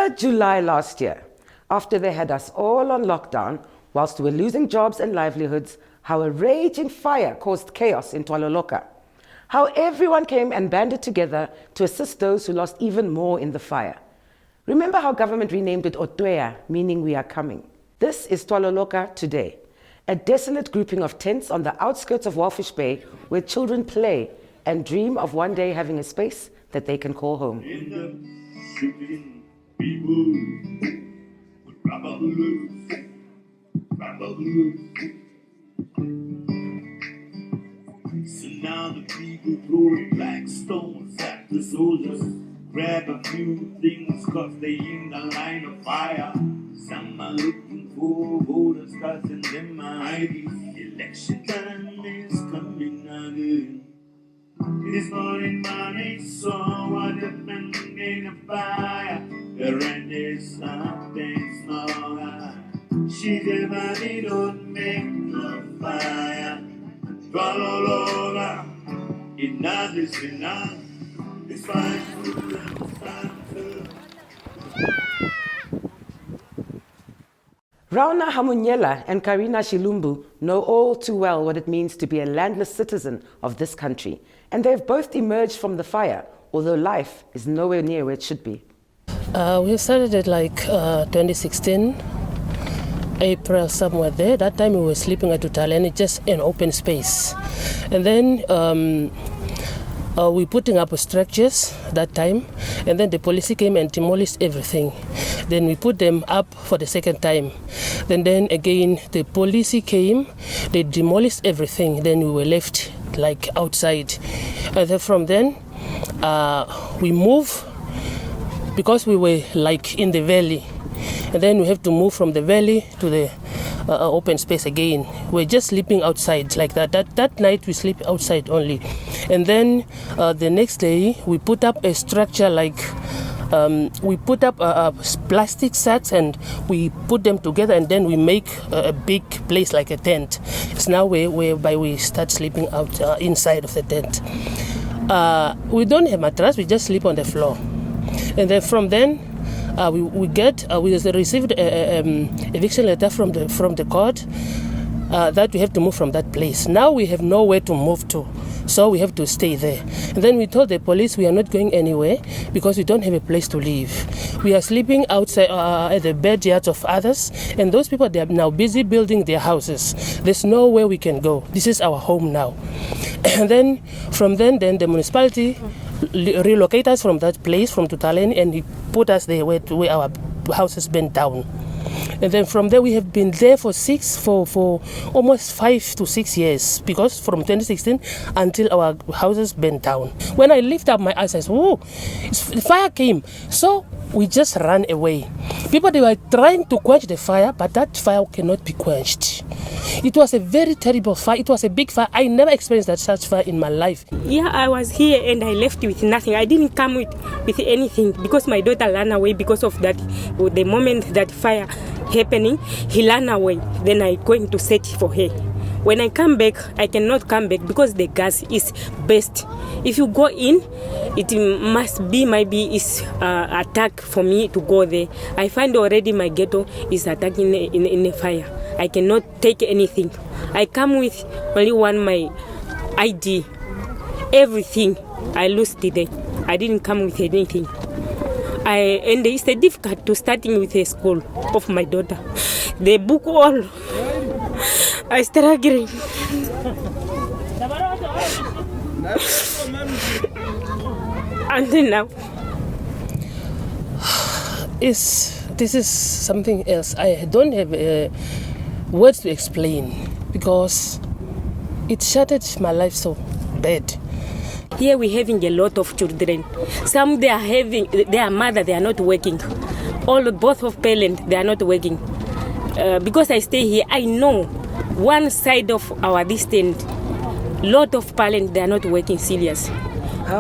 Remember July last year, after they had us all on lockdown, whilst we were losing jobs and livelihoods, how a raging fire caused chaos in Twaloloka. How everyone came and banded together to assist those who lost even more in the fire. Remember how government renamed it Otweya, meaning we are coming. This is Twaloloka today, a desolate grouping of tents on the outskirts of Walvis Bay where children play and dream of one day having a space that they can call home. So now the people throwing black stones at the soldiers. Grab a few things cause they in the line of fire. Some are looking for voters costing them IDs. Election time is coming again. This morning money saw what happened in the fire. The rent is something smaller. She said, money don't make no fire. Twaloloka, enough is enough. It's fine. Rauna Hamunyela and Karina Shilumbu know all too well what it means to be a landless citizen of this country, and they've both emerged from the fire, although life is nowhere near where it should be. We started it like 2016, April, somewhere there. That time we were sleeping at Utaleni, just an open space. And then we putting up structures that time, and then the police came and demolished everything. Then we put them up for the second time. Then again the police came, they demolished everything. Then we were left like outside. And then from then we move because we were like in the valley. And then we have to move from the valley to the open space again. We're just sleeping outside like that. That night we sleep outside only. And then the next day we put up a structure like we put up plastic sacks and we put them together, and then we make a big place like a tent. It's now whereby we start sleeping out inside of the tent. We don't have mattress, we just sleep on the floor. And then from then we received eviction letter from the court that we have to move from that place. Now we have nowhere to move to, so we have to stay there. And then we told the police we are not going anywhere because we don't have a place to live. We are sleeping outside at the backyards of others, and those people, they are now busy building their houses. There's nowhere we can go. This is our home now. And then from then the municipality relocate us from that place, from Tutaleni, and he put us there where our houses burned down. And then from there we have been there for almost 5 to 6 years, because from 2016 until our houses burned down. When I lift up my eyes, I said, "Oh, the fire came!" So we just ran away. People, they were trying to quench the fire, but that fire cannot be quenched. It was a very terrible fire. It was a big fire. I never experienced that such fire in my life. Yeah, I was here and I left with nothing. I didn't come with anything because my daughter ran away because of that. The moment that fire happening, he ran away. Then I going to search for her. When I come back, I cannot come back because the gas is burst. If you go in, it must be maybe it's attack for me to go there. I find already my ghetto is attacking in a fire. I cannot take anything. I come with only my ID. Everything I lost it. I didn't come with anything. And it's difficult to starting with a school of my daughter. The book all. I struggling. Until now. This is something else. I don't have words to explain because it shattered my life so bad. Here we're having a lot of children. Some they are having their mother, they are not working. Both of parents, they are not working. Because I stay here, I know one side of our distance, lot of parents, they are not working serious.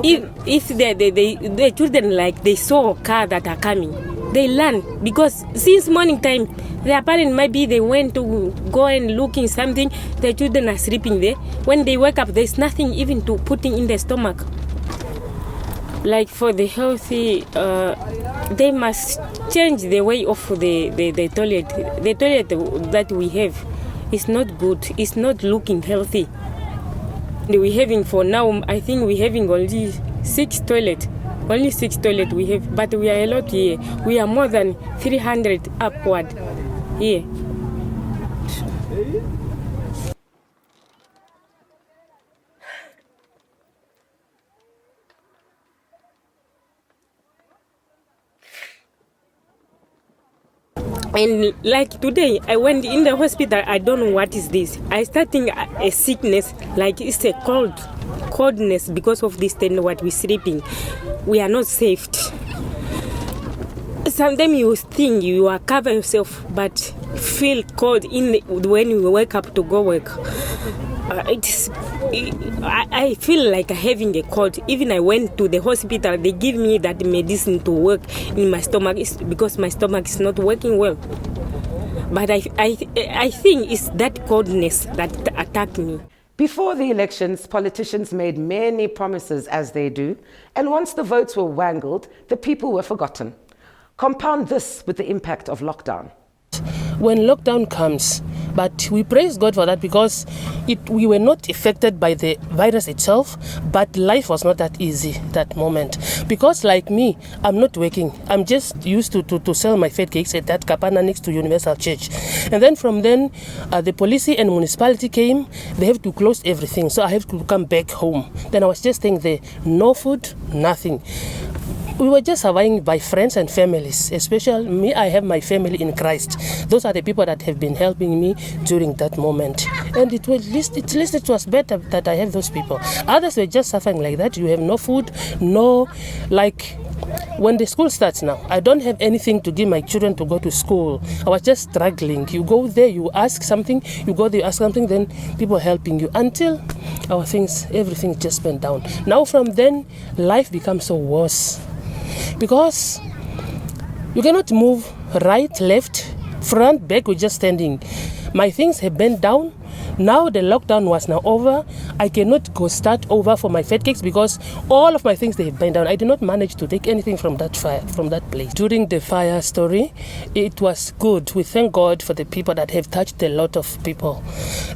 If the children, like they saw a car that are coming, they learn, because since morning time, their parents maybe they went to go and looking something, the children are sleeping there. When they wake up, there's nothing even to putting in their stomach. Like for the healthy, they must change the way of the toilet. The toilet that we have is not good. It's not looking healthy. We're having for now, I think we're having only 6 toilets. Only 6 toilets we have, but we are a lot here. We are more than 300 upward here. And like today, I went in the hospital. I don't know what is this. I starting a sickness, like it's a coldness because of this thing what we're sleeping. We are not safe. Sometimes you think you are cover yourself, but feel cold when you wake up to go work. I feel like having a cold. Even I went to the hospital, they give me that medicine to work in my stomach because my stomach is not working well. But I think it's that coldness that attacked me. Before the elections, politicians made many promises, as they do, and once the votes were wangled, the people were forgotten. Compound this with the impact of lockdown. When lockdown comes, but we praise God for that because we were not affected by the virus itself, but life was not that easy that moment. Because like me, I'm not working. I'm just used to sell my fat cakes at that kapana next to Universal Church. And then from then, the police and municipality came. They have to close everything. So I have to come back home. Then I was just staying there. No food, nothing. We were just surviving by friends and families. Especially me, I have my family in Christ. Those are the people that have been helping me during that moment. And at least it was better that I have those people. Others were just suffering like that. You have no food, when the school starts now, I don't have anything to give my children to go to school. I was just struggling. You go there, you ask something, you go there, you ask something, then people helping you until everything just went down. Now from then, life becomes so worse. Because you cannot move right, left, front, back, we're just standing. My things have bent down. Now the lockdown was now over. I cannot go start over for my fat cakes because all of my things, they have bent down. I did not manage to take anything from that place. During the fire story, it was good. We thank God for the people that have touched a lot of people.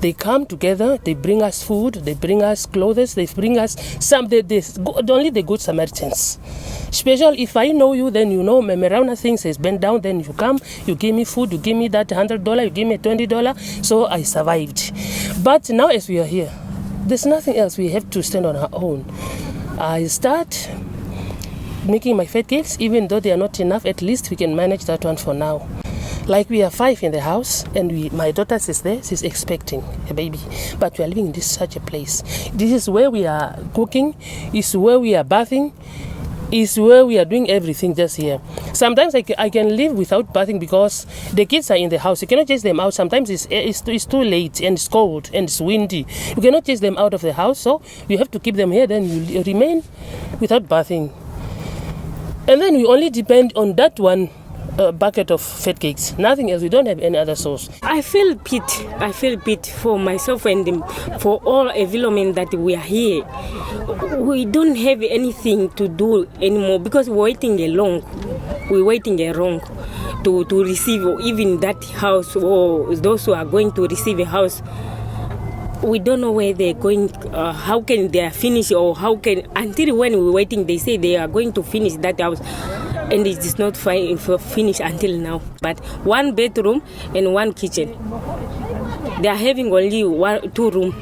They come together, they bring us food, they bring us clothes, they bring us only the good Samaritans. Especially if I know you, then you know Memerauna things has bent down, then you come, you give me food, you give me that $100, you give me $20, so I survived. But now as we are here, there's nothing else. We have to stand on our own. I start making my fat cakes, even though they are not enough, at least we can manage that one for now. Like we are 5 in the house, and my daughter is there, she's expecting a baby. But we are living in such a place. This is where we are cooking, is where we are bathing, is where we are doing everything just here. Sometimes I can live without bathing because the kids are in the house. You cannot chase them out. Sometimes it's too late and it's cold and it's windy. You cannot chase them out of the house, so you have to keep them here. Then you remain without bathing. And then we only depend on that one bucket of fat cakes. Nothing else. We don't have any other source. I feel pity for myself and for all environment that we are here. We don't have anything to do anymore because we're waiting long to receive even that house or those who are going to receive a house. We don't know where they're going, how can they finish, or until when we're waiting, they say they are going to finish that house. And it is not finished until now. But 1 bedroom and 1 kitchen. They are having only 2 rooms.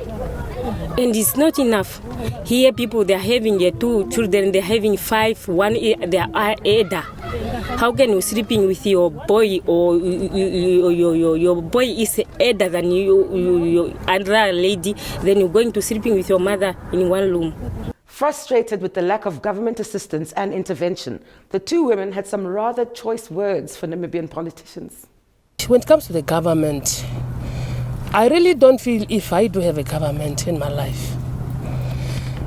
And it's not enough. Here people, they are having 2 children, they are having 5, they are elder. How can you sleeping with your boy, or your boy is elder than you other lady, then you're going to sleeping with your mother in 1 room. Frustrated with the lack of government assistance and intervention, the 2 women had some rather choice words for Namibian politicians. When it comes to the government, I really don't feel if I do have a government in my life.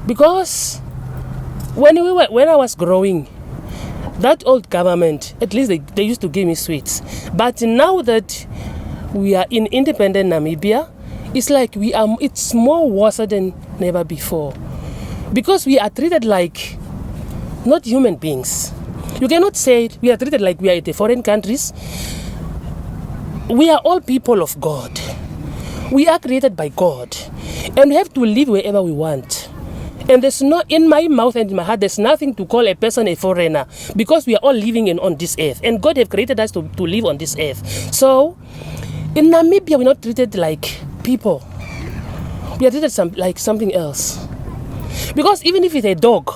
Because when I was growing, that old government, at least they used to give me sweets. But now that we are in independent Namibia, it's like it's more worse than never before. Because we are treated like not human beings. You cannot say we are treated like we are in the foreign countries. We are all people of God. We are created by God. And we have to live wherever we want. And there's no, in my mouth and in my heart, there's nothing to call a person a foreigner, because we are all living on this earth. And God have created us to live on this earth. So, in Namibia, we're not treated like people. We are treated like something else. Because even if it's a dog,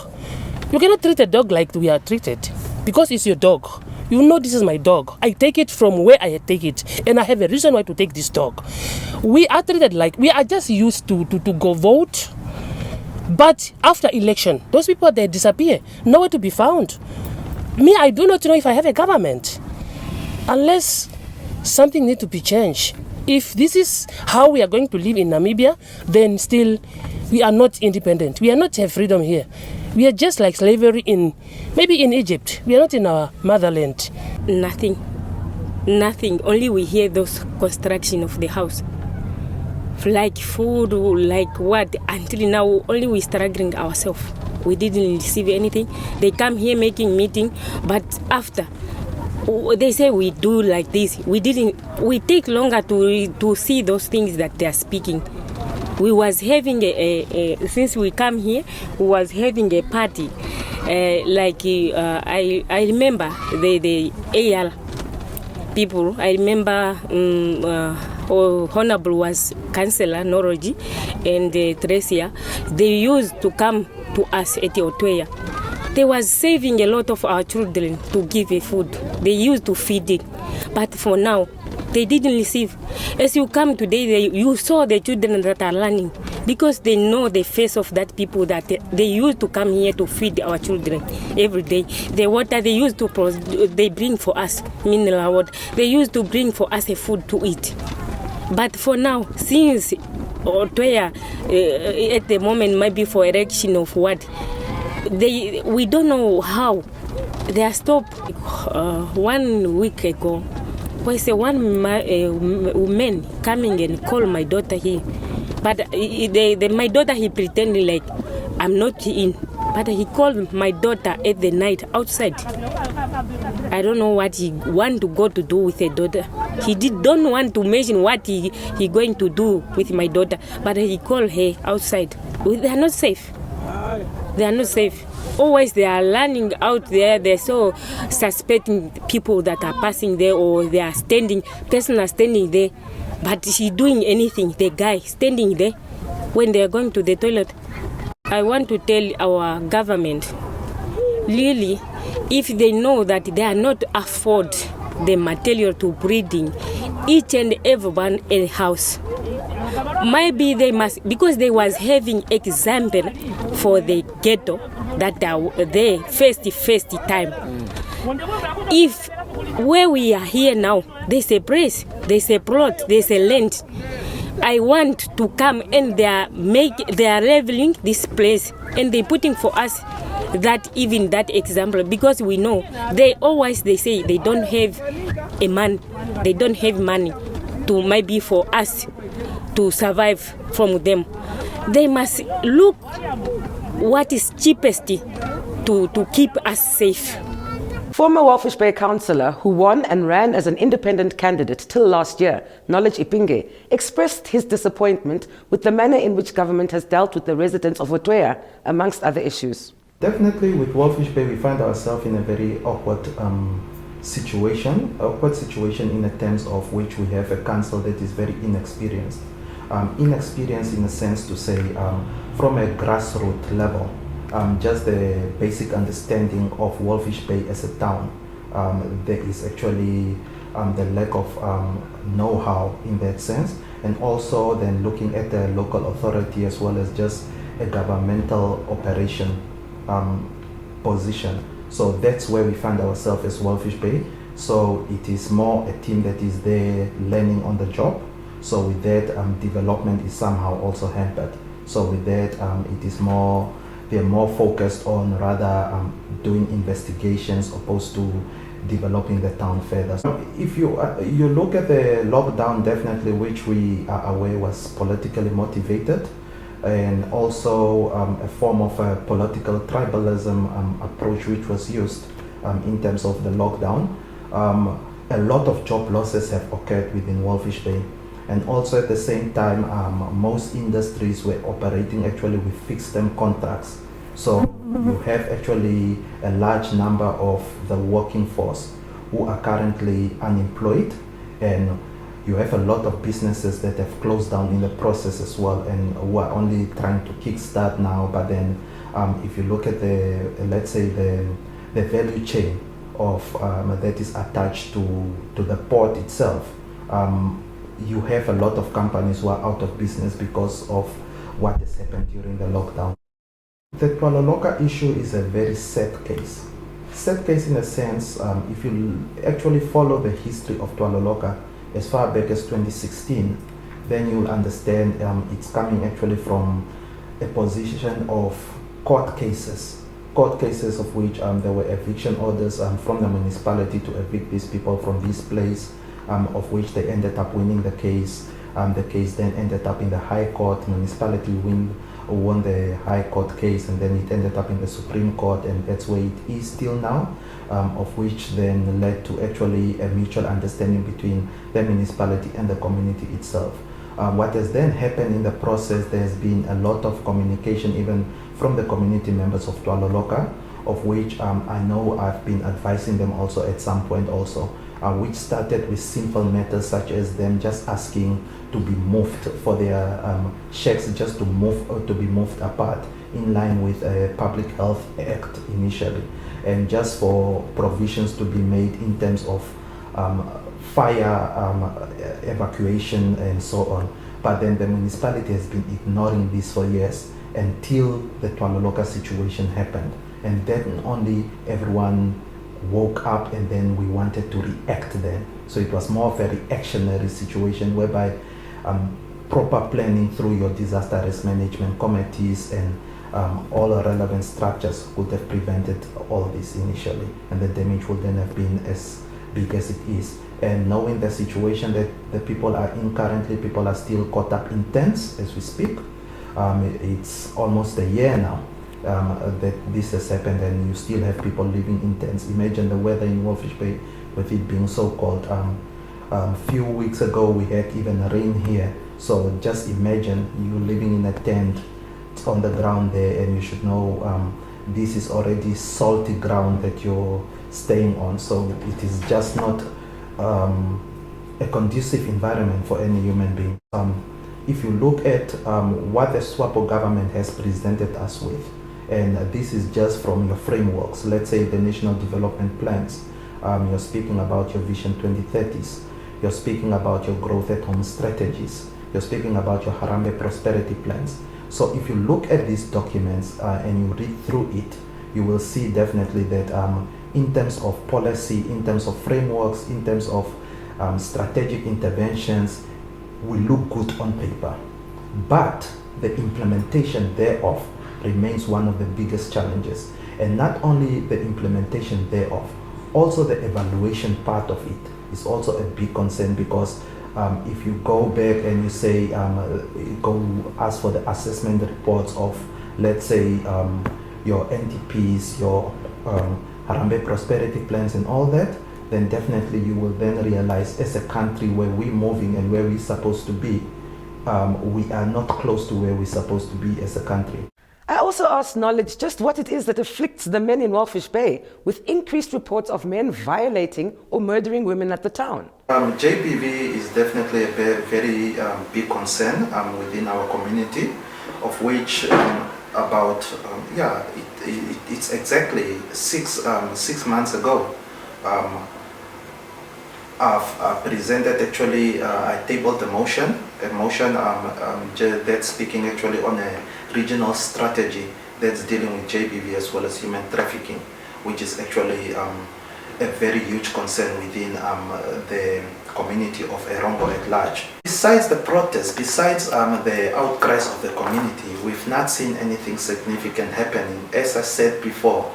you cannot treat a dog like we are treated. Because it's your dog. You know this is my dog. I take it from where I take it. And I have a reason why to take this dog. We are treated like, we are just used to go vote. But after election, those people, they disappear. Nowhere to be found. Me, I do not know if I have a government. Unless something needs to be changed. If this is how we are going to live in Namibia, then still we are not independent. We are not have freedom here. We are just like slavery maybe in Egypt. We are not in our motherland. Nothing. Only we hear those construction of the house. Like food, like what? Until now, only we struggling ourselves. We didn't receive anything. They come here making meeting, but after they say we do like this. We take longer to see those things that they are speaking. We was having since we come here, we was having a party. I remember the AL people. I remember Honorable was Councillor Noroji and Tresia. They used to come to us at Otweya. They was saving a lot of our children to give a food. They used to feed it. But for now, they didn't receive. As you come today, you saw the children that are learning, because they know the face of that people that they used to come here to feed our children every day. The water they used to they bring for us, mineral water. They used to bring for us a food to eat. But for now, since Otweya at the moment maybe for erection of what, we don't know how. They are stopped 1 week ago. Was one man coming and call my daughter here, but my daughter, he pretended like I'm not in, but he called my daughter at the night outside. I don't know what he want to go to do with a daughter. He don't want to mention what he going to do with my daughter, but he called her outside. They are not safe. They are not safe. Always they are learning out there. They're so suspecting people that are passing there, or they are person are standing there. But is he doing anything? The guy standing there when they are going to the toilet. I want to tell our government, really, if they know that they are not afford the material to breeding each and every one in a house, maybe they must, because they was having example for the ghetto that are there first time. If where we are here now, there's a place, there's a plot, there's a land. I want to come and they are leveling this place, and they putting for us that even that example, because we know they say they don't have a man, they don't have money to maybe for us to survive from them. They must look what is cheapest to keep us safe. Former Walvis Bay councillor who won and ran as an independent candidate till last year, Knowledge Ipinge, expressed his disappointment with the manner in which government has dealt with the residents of Otweya, amongst other issues. Definitely with Walvis Bay we find ourselves in a very awkward situation in the terms of which we have a council that is very inexperienced. Inexperienced in a sense to say from a grassroots level, just the basic understanding of Walvis Bay as a town. There is actually the lack of know-how in that sense, and also then looking at the local authority as well as just a governmental operation position. So that's where we find ourselves as Walvis Bay. So it is more a team that is there learning on the job. So with that, development is somehow also hampered. So with that, it is more, they're more focused on rather doing investigations opposed to developing the town further. So if you look at the lockdown, definitely, which we are aware was politically motivated. and also a form of a political tribalism approach which was used in terms of the lockdown. A lot of job losses have occurred within Walvis Bay, and also at the same time most industries were operating actually with fixed term contracts. So you have actually a large number of the working force who are currently unemployed, and you have a lot of businesses that have closed down in the process as well, and who are only trying to kickstart now. But then if you look at the, let's say, the value chain of that is attached to the port itself, you have a lot of companies who are out of business because of what has happened during the lockdown. The Twaloloka issue is a very sad case. Sad case in a sense, if you actually follow the history of Twaloloka as far back as 2016, then you'll understand it's coming actually from a position of court cases of which there were eviction orders from the municipality to evict these people from this place, of which they ended up winning the case. The case then ended up in the High Court. Municipality won the High Court case, and then it ended up in the Supreme Court, and that's where it is still now, of which then led to actually a mutual understanding between the municipality and the community itself. What has then happened in the process, there's been a lot of communication even from the community members of Twaloloka, of which I know I've been advising them also at some point also, which started with simple matters such as them just asking to be moved for their shacks just to be moved apart in line with a Public Health Act initially, and just for provisions to be made in terms of fire evacuation and so on. But then the municipality has been ignoring this for years until the Twaloloka situation happened, and then only everyone woke up, and then we wanted to react then. So it was more of a reactionary situation whereby proper planning through your disaster risk management committees and all relevant structures would have prevented all this initially, and the damage would then have been as big as it is. And knowing the situation that the people are in currently, people are still caught up in tents as we speak. It's almost a year now that this has happened, and you still have people living in tents. Imagine the weather in Walvis Bay with it being so cold. Few weeks ago we had even rain here, so just imagine you living in a tent on the ground there, and you should know this is already salty ground that you're staying on, so it is just not a conducive environment for any human being. If you look at what the SWAPO government has presented us with, and this is just from your frameworks, let's say the national development plans, you're speaking about your Vision 2030s, you're speaking about your growth at home strategies, you're speaking about your Harambee prosperity plans. So if you look at these documents and you read through it, you will see definitely that in terms of policy, in terms of frameworks, in terms of strategic interventions, we look good on paper, but the implementation thereof remains one of the biggest challenges. And not only the implementation thereof, also the evaluation part of it is also a big concern, because if you go back and you say go ask for the assessment reports of, let's say, your NTPs, your Harambee prosperity plans and all that, then definitely you will then realize as a country where we're moving and where we're supposed to be, we are not close to where we're supposed to be as a country. I also asked Knowledge just what it is that afflicts the men in Walvis Bay, with increased reports of men violating or murdering women at the town. JPV is definitely a very big concern within our community, of which it's exactly six months ago. I've presented actually, I tabled a motion that's speaking actually on a regional strategy that's dealing with JBV as well as human trafficking, which is actually a very huge concern within the community of Erongo at large. Besides the protests, besides the outcries of the community, we've not seen anything significant happening. As I said before,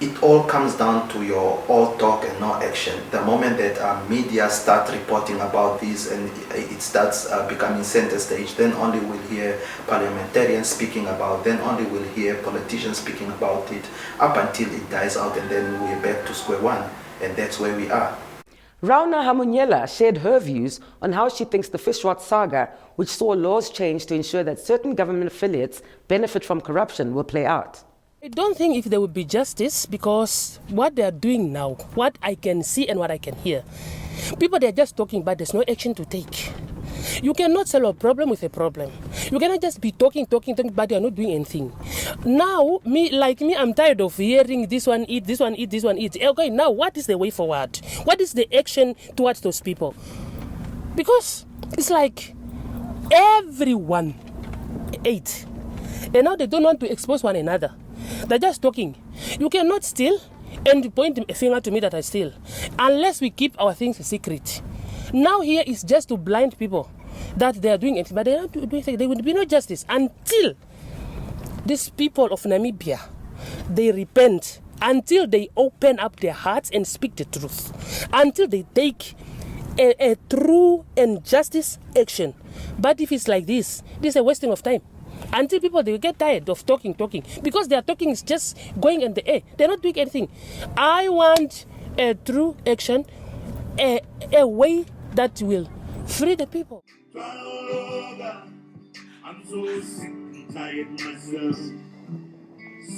it all comes down to your all talk and no action. The moment that media start reporting about this and it starts becoming center stage, then only we'll hear parliamentarians speaking about, then only we'll hear politicians speaking about it, up until it dies out, and then we're back to square one, and that's where we are. Rauna Hamunyela shared her views on how she thinks the FishRot saga, which saw laws change to ensure that certain government affiliates benefit from corruption, will play out. I don't think if there would be justice, because what they are doing now, what I can see and what I can hear, people, they are just talking, but there's no action to take. You cannot solve a problem with a problem. You cannot just be talking, but you are not doing anything. Now, I'm tired of hearing this one eat, this one eat, this one eat. Okay, now what is the way forward? What is the action towards those people? Because it's like everyone ate, and now they don't want to expose one another. They're just talking. You cannot steal and point a finger to me that I steal, unless we keep our things a secret. Now here is just to blind people that they are doing anything, but they are not doing anything. There will be no justice until these people of Namibia, they repent, until they open up their hearts and speak the truth, until they take a true and justice action. But if it's like this is a wasting of time. Until people, they will get tired of talking, because their talking is just going in the air. They're not doing anything. I want a true action, a way that will free the people. Twaloloka, I'm so sick and tired myself.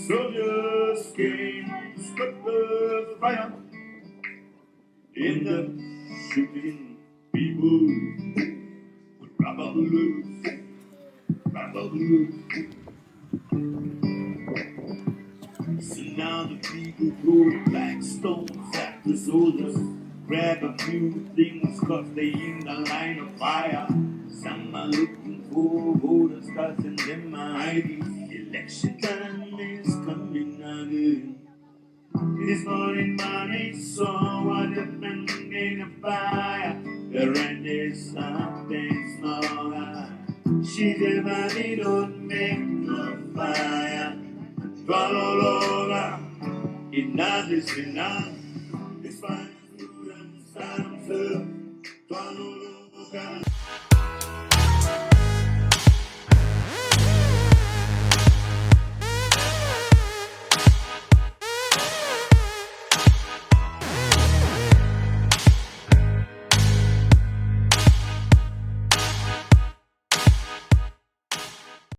Soldiers came to stop the fire. In the shooting people with rubber bullets. So now the people throw black stones at the soldiers, grab a few things cause they in the line of fire. Some are looking for voters cause in them are hiding. Election time is coming again. This morning money saw what happened in a fire. The rent is something smaller. She said, money don't make no fire. Twaloloka, enough is enough. It's fine to them, Twaloloka.